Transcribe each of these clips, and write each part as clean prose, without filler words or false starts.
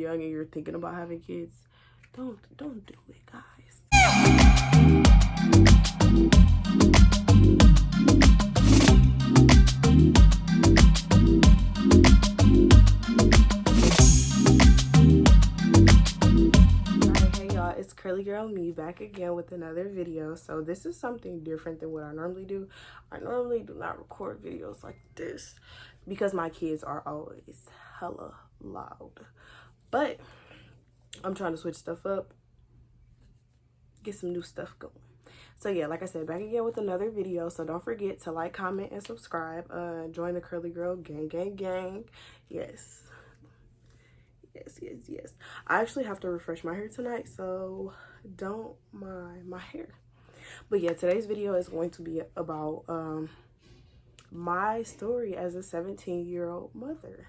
young and you're thinking about having kids, don't do it, guys. It's Curly Girl Me back again with another video. So this is something different than what I normally do. I normally do not record videos like this because my kids are always hella loud. But I'm trying to switch stuff up, get some new stuff going. So yeah, like I said, back again with another video. So don't forget to like, comment, and subscribe. Join the Curly Girl gang. Yes. Yes. I actually have to refresh my hair tonight, so don't mind my hair. But yeah, today's video is going to be about my story as a 17-year-old mother.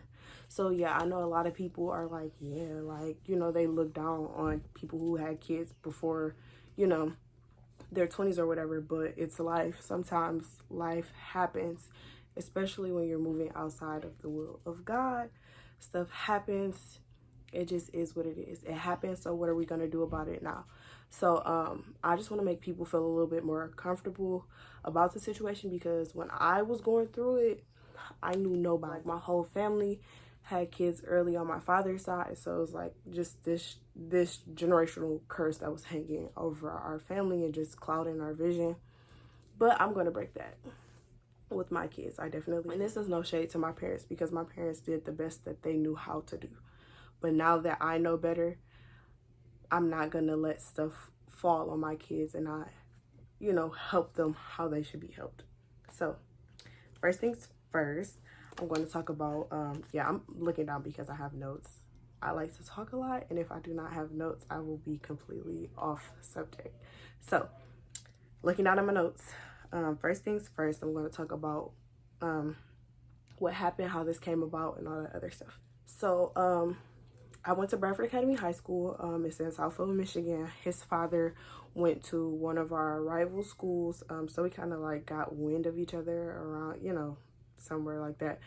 So yeah, I know a lot of people are like, yeah, like, you know, they look down on people who had kids before, you know, their 20s or whatever, but it's life. Sometimes life happens, especially when you're moving outside of the will of God. Stuff happens. It just is what it is. It happens, so what are we gonna do about it now? So I just want to make people feel a little bit more comfortable about the situation, because when I was going through it, I knew nobody. Like, my whole family had kids early on my father's side, so it was like just this generational curse that was hanging over our family and just clouding our vision. But I'm gonna break that with my kids. I definitely, and this is no shade to my parents, because my parents did the best that they knew how to do. But now that I know better, I'm not going to let stuff fall on my kids, and I, you know, help them how they should be helped. So first things first, I'm going to talk about, yeah, I'm looking down because I have notes. I like to talk a lot, and if I do not have notes, I will be completely off subject. So looking down at my notes, first things first, I'm going to talk about what happened, how this came about, and all that other stuff. So I went to Bradford Academy High School. It's in Southfield, Michigan. His father went to one of our rival schools, so we kind of like got wind of each other around, you know, somewhere like that.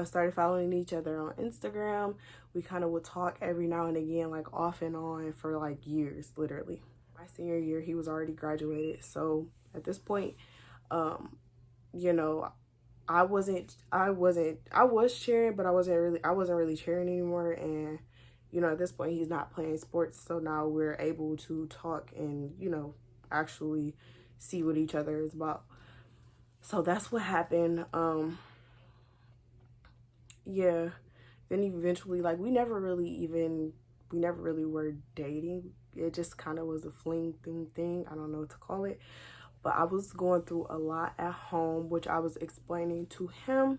Started following each other on Instagram. We kind of would talk every now and again, like off and on, for like years, literally. My senior year, he was already graduated, so at this point, you know, I was cheering, but I wasn't really cheering anymore. And you know, at this point, he's not playing sports, so now we're able to talk and, you know, actually see what each other is about. So that's what happened. Yeah, then eventually, like, we never really were dating. It just kind of was a fling thing. I don't know what to call it. But I was going through a lot at home, which I was explaining to him.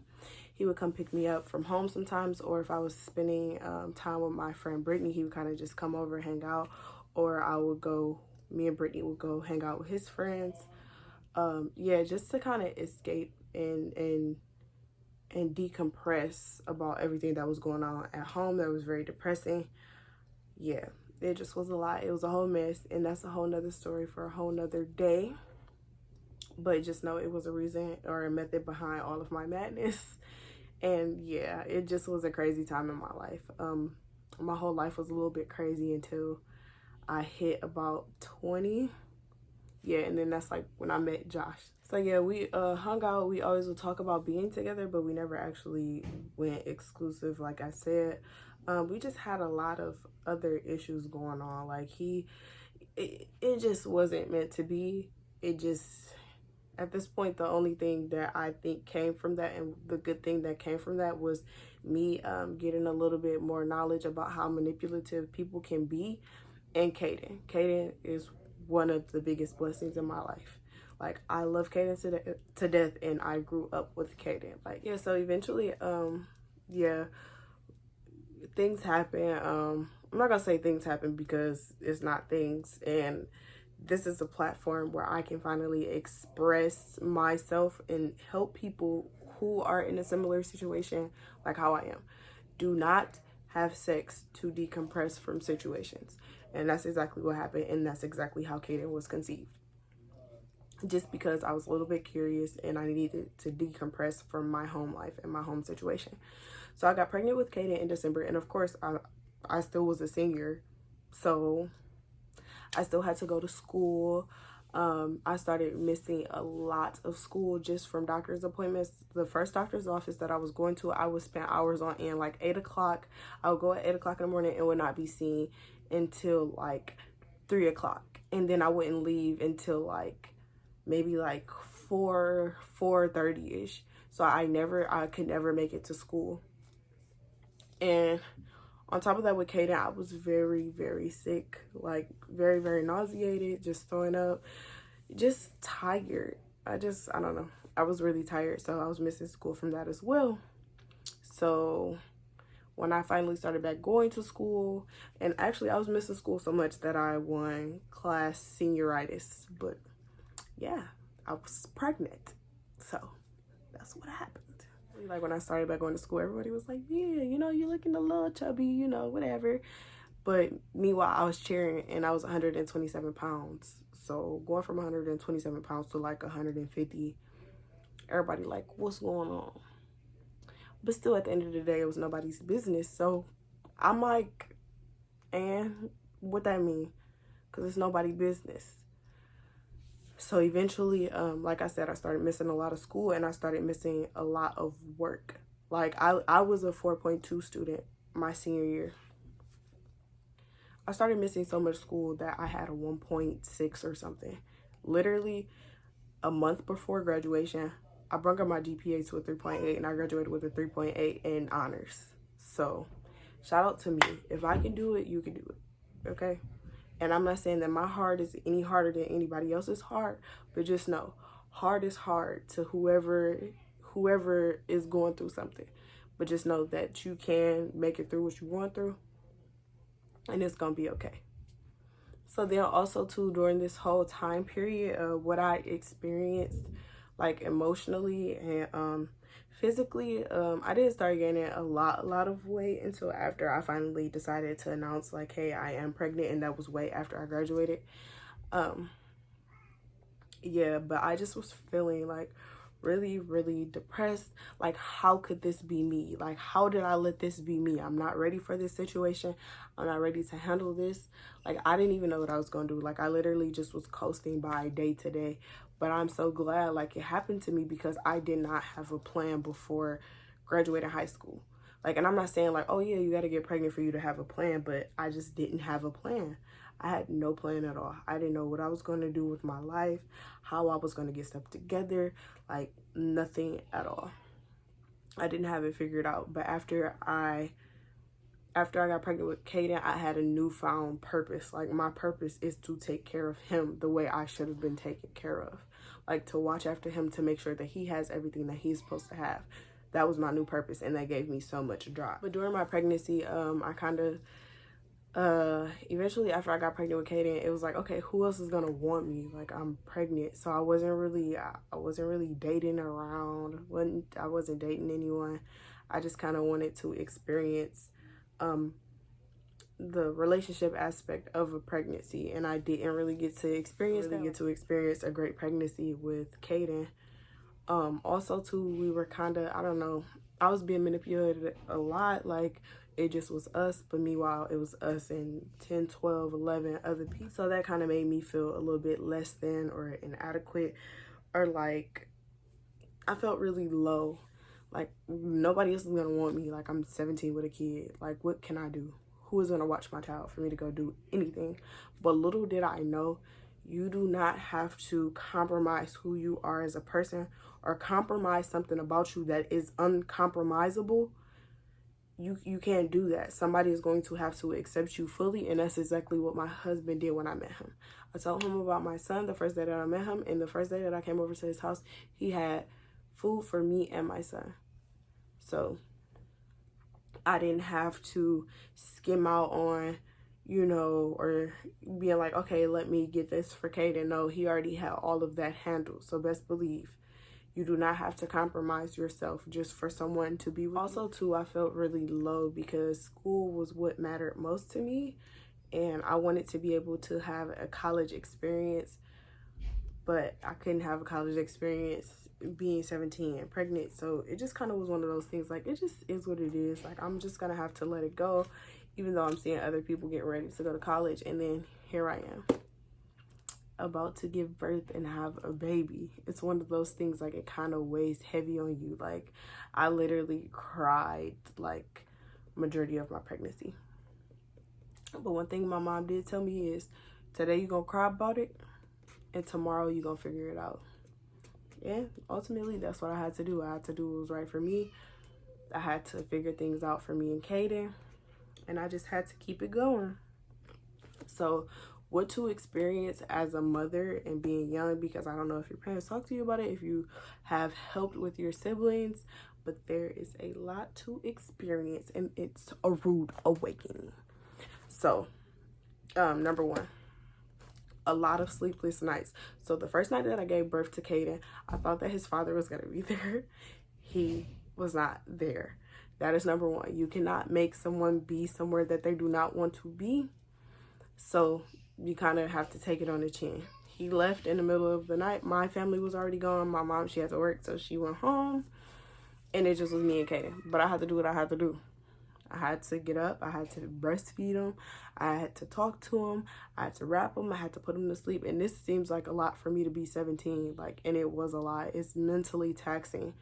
He would come pick me up from home sometimes, or if I was spending time with my friend Brittany, he would kind of just come over and hang out, or me and Brittany would go hang out with his friends. Yeah, just to kind of escape and decompress about everything that was going on at home that was very depressing. Yeah, it just was a lot. It was a whole mess, and that's a whole nother story for a whole nother day. But just know it was a reason or a method behind all of my madness. And yeah, it just was a crazy time in my life. My whole life was a little bit crazy until I hit about 20. Yeah, and then that's like when I met Josh. So yeah, we hung out. We always would talk about being together, but we never actually went exclusive, like I said. We just had a lot of other issues going on. Like, it just wasn't meant to be. It just, at this point, the only thing that I think came from that, and the good thing that came from that, was me getting a little bit more knowledge about how manipulative people can be. And Caden is one of the biggest blessings in my life. Like, I love Caden to death, and I grew up with Caden. Like, yeah, so eventually, yeah, things happen. I'm not gonna say things happen, because it's not things, and this is a platform where I can finally express myself and help people who are in a similar situation like how I am. Do not have sex to decompress from situations. And that's exactly what happened, and that's exactly how Caden was conceived. Just because I was a little bit curious and I needed to decompress from my home life and my home situation. So I got pregnant with Caden in December, and of course I still was a senior. So I still had to go to school. I started missing a lot of school just from doctor's appointments. The first doctor's office that I was going to, I would spend hours on end, like 8 o'clock. I would go at 8 o'clock in the morning and would not be seen until like 3 o'clock. And then I wouldn't leave until like maybe like 4:30ish. So I could never make it to school. And on top of that, with Kaden, I was very, very sick, like very, very nauseated, just throwing up, just tired. I don't know. I was really tired, so I was missing school from that as well. So when I finally started back going to school, and actually I was missing school so much that I won class senioritis, but yeah, I was pregnant. So that's what happened. Like when I started back going to school, everybody was like, yeah, you know, you're looking a little chubby, you know, whatever. But meanwhile, I was cheering and I was 127 pounds. So going from 127 pounds to like 150, everybody like, what's going on? But still, at the end of the day, it was nobody's business. So I'm like, and what that mean? Because it's nobody's business. So eventually, like I said, I started missing a lot of school and I started missing a lot of work. Like I was a 4.2 student my senior year. I started missing so much school that I had a 1.6 or something. Literally a month before graduation, I brought up my GPA to a 3.8 and I graduated with a 3.8 in honors. So shout out to me. If I can do it, you can do it. Okay? And I'm not saying that my heart is any harder than anybody else's heart, but just know, hard is hard to whoever is going through something. But just know that you can make it through what you're going through, and it's gonna be okay. So then also too, during this whole time period, what I experienced, like emotionally and physically, I didn't start gaining a lot of weight until after I finally decided to announce like, hey, I am pregnant, and that was way after I graduated. Yeah, but I just was feeling like really, really depressed. Like, how could this be me? Like, how did I let this be me? I'm not ready for this situation. I'm not ready to handle this. Like, I didn't even know what I was gonna do. Like, I literally just was coasting by day to day. But I'm so glad like it happened to me because I did not have a plan before graduating high school. Like, and I'm not saying like, oh yeah, you got to get pregnant for you to have a plan, but I just didn't have a plan. I had no plan at all. I didn't know what I was going to do with my life, how I was going to get stuff together, like nothing at all. I didn't have it figured out. But after I got pregnant with Kaden, I had a newfound purpose. Like, my purpose is to take care of him the way I should have been taken care of. Like, to watch after him, to make sure that he has everything that he's supposed to have. That was my new purpose, and that gave me so much drive. But during my pregnancy, I kind of, eventually after I got pregnant with Kaden, it was like, okay, who else is going to want me? Like, I'm pregnant. So I wasn't really dating around. I wasn't dating anyone. I just kind of wanted to experience the relationship aspect of a pregnancy, and I didn't really get to experience a great pregnancy with Kaden. Also too, we were kind of, I don't know, I was being manipulated a lot. Like, it just was us, but meanwhile it was us and 10, 12, 11 other people. So that kind of made me feel a little bit less than or inadequate, or like I felt really low. Like, nobody else is gonna want me. Like, I'm 17 with a kid. Like, what can I do? Who is gonna watch my child for me to go do anything? But little did I know, you do not have to compromise who you are as a person or compromise something about you that is uncompromisable. You can't do that. Somebody is going to have to accept you fully, and that's exactly what my husband did when I met him. I told him about my son the first day that I met him, and the first day that I came over to his house, he had food for me and my son. So I didn't have to skim out on, you know, or being like, okay, let me get this for Kaden. No, he already had all of that handled. So best believe you do not have to compromise yourself just for someone to be with you. Also too, I felt really low because school was what mattered most to me, and I wanted to be able to have a college experience, but I couldn't have a college experience being 17 and pregnant. So it just kind of was one of those things, like, it just is what it is. Like, I'm just gonna have to let it go. even though I'm seeing other people get ready to go to college, and then here I am about to give birth and have a baby. It's one of those things, like, it kind of weighs heavy on you. Like, I literally cried like majority of my pregnancy. But one thing my mom did tell me is, today you're gonna cry about it and tomorrow you're gonna figure it out. And ultimately that's what I had to do. I had to do what was right for me. I had to figure things out for me and Kaden, and I just had to keep it going. So what to experience as a mother and being young, because I don't know if your parents talk to you about it, if you have helped with your siblings, but there is a lot to experience and it's a rude awakening. So number one, a lot of sleepless nights. So the first night that I gave birth to Kaden, I thought that his father was going to be there. He was not there. That is number one. You cannot make someone be somewhere that they do not want to be. So you kind of have to take it on the chin. He left in the middle of the night. My family was already gone. My mom, she had to work, so she went home. And it just was me and Kaden. But I had to do what I had to do. I had to get up. I had to breastfeed him. I had to talk to him. I had to wrap him. I had to put him to sleep. And this seems like a lot for me to be 17. Like, and it was a lot. It's mentally taxing.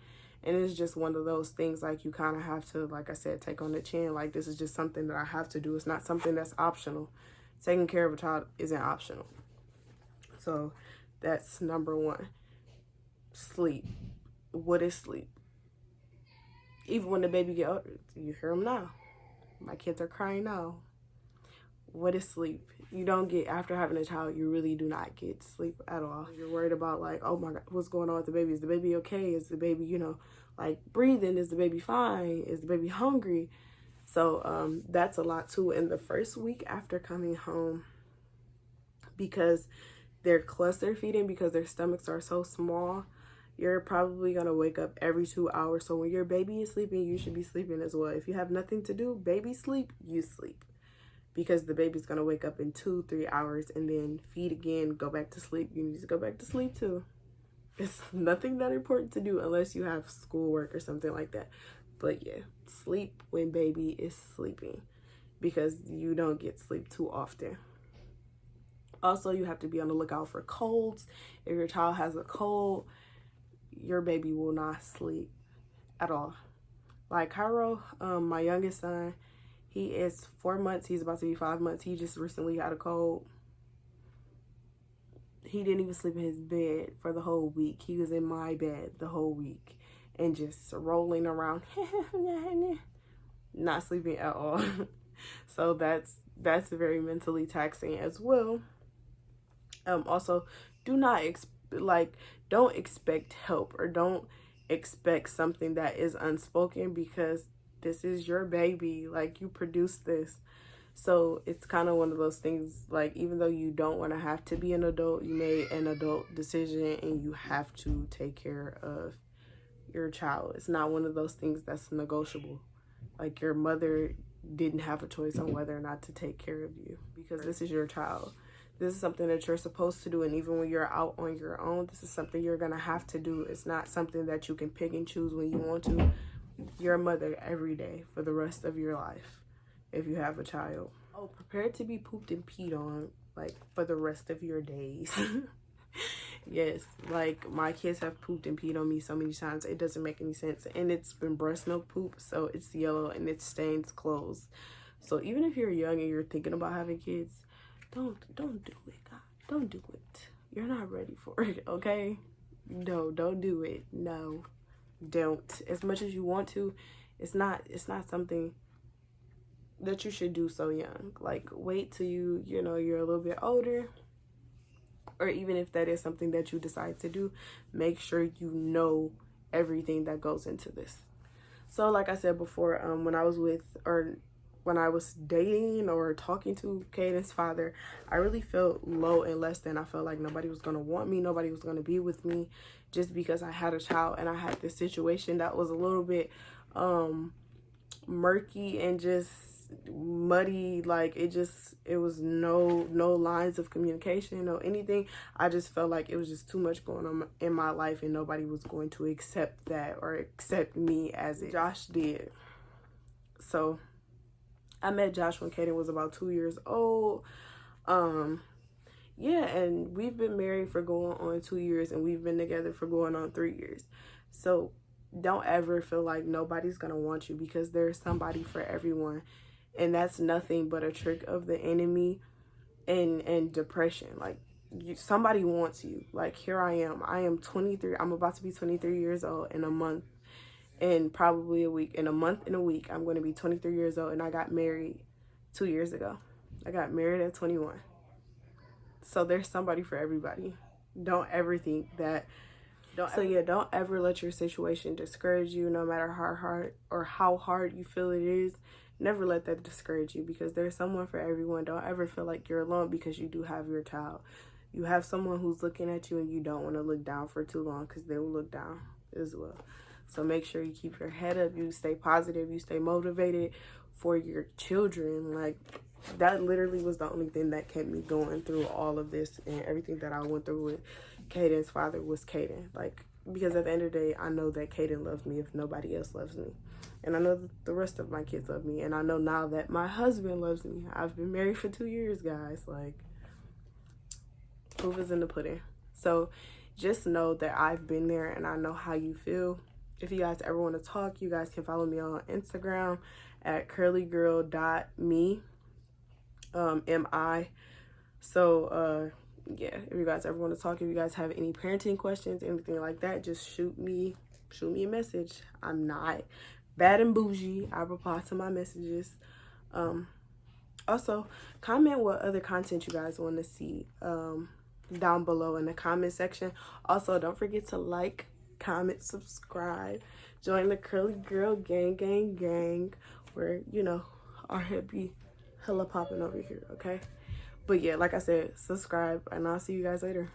And it's just one of those things, like, you kind of have to, like I said, take on the chin. Like, this is just something that I have to do. It's not something that's optional. Taking care of a child isn't optional. So that's number one. Sleep. What is sleep? Even when the baby get older, you hear them now. My kids are crying now. What is sleep? You don't get, after having a child, you really do not get sleep at all. You're worried about, like, oh my God, what's going on with the baby? Is the baby okay? Is the baby, you know, like, breathing? Is the baby fine? Is the baby hungry? So that's a lot too. In the first week after coming home, because they're cluster feeding, because their stomachs are so small, you're probably going to wake up every 2 hours. So when your baby is sleeping, you should be sleeping as well. If you have nothing to do, baby sleep, you sleep. Because the baby's going to wake up in 2-3 hours and then feed again, go back to sleep. You need to go back to sleep too. It's nothing that important to do unless you have schoolwork or something like that. But yeah, sleep when baby is sleeping, because you don't get sleep too often. Also, you have to be on the lookout for colds. If your child has a cold, your baby will not sleep at all. Like Cairo, my youngest son, he is 4 months. He's about to be 5 months. He just recently had a cold. He didn't even sleep in his bed for the whole week. He was in my bed the whole week and just rolling around, not sleeping at all. So that's very mentally taxing as well. Also, do not don't expect help, or don't expect something that is unspoken, because this is your baby. Like, you produced this. So it's kind of one of those things, like, even though you don't want to have to be an adult, you made an adult decision and you have to take care of your child. It's not one of those things that's negotiable. Like, your mother didn't have a choice on whether or not to take care of you, because this is your child. This is something that you're supposed to do. And even when you're out on your own, this is something you're going to have to do. It's not something that you can pick and choose when you want to. You're a mother every day for the rest of your life if you have a child. Oh, prepare to be pooped and peed on, like, for the rest of your days. Yes, like, my kids have pooped and peed on me so many times, it doesn't make any sense. And it's been breast milk poop, so it's yellow and it stains clothes. So even if you're young and you're thinking about having kids, don't do it, God. Don't do it. You're not ready for it, okay? No, don't do it. No, don't. As much as you want to, it's not something that you should do so young. Like, wait till you're a little bit older, or even if that is something that you decide to do, make sure you know everything that goes into this. So like I said before, when I was dating or talking to Caden's father, I really felt low and less than. I felt like nobody was going to want me. Nobody was going to be with me, just because I had a child and I had this situation that was a little bit murky and just muddy. Like, it was no lines of communication, no anything. I just felt like it was just too much going on in my life and nobody was going to accept that or accept me as it. Josh did. So I met Josh when Kaden was about 2 years old. Yeah, and we've been married for going on 2 years, and we've been together for going on 3 years. So don't ever feel like nobody's gonna want you, because there's somebody for everyone. And that's nothing but a trick of the enemy and depression. Like, somebody wants you. Like, here I am 23. I'm about to be 23 years old in a month, and probably a week. In a month and a week, I'm going to be 23 years old, and I got married 2 years ago. I got married at 21. So there's somebody for everybody. Don't ever think that. Don't ever let your situation discourage you, no matter how hard you feel it is. Never let that discourage you, because there's someone for everyone. Don't ever feel like you're alone, because you do have your child. You have someone who's looking at you, and you don't want to look down for too long, because they will look down as well. So make sure you keep your head up, you stay positive, you stay motivated for your children. Like, that literally was the only thing that kept me going through all of this, and everything that I went through with Kaden's father was Kaden. Like, because at the end of the day, I know that Kaden loves me if nobody else loves me. And I know that the rest of my kids love me. And I know now that my husband loves me. I've been married for 2 years, guys. Like, proof is in the pudding. So just know that I've been there, and I know how you feel. If you guys ever want to talk, you guys can follow me on Instagram at curlygirl.me. M-I. So, yeah, if you guys ever want to talk, if you guys have any parenting questions, anything like that, just shoot me a message. I'm not bad and bougie. I reply to my messages. Also, comment what other content you guys want to see down below in the comment section. Also, don't forget to like, comment, subscribe, join the Curly Girl gang, where, you know, our head be hella popping over here, okay? But yeah, like I said, subscribe, and I'll see you guys later.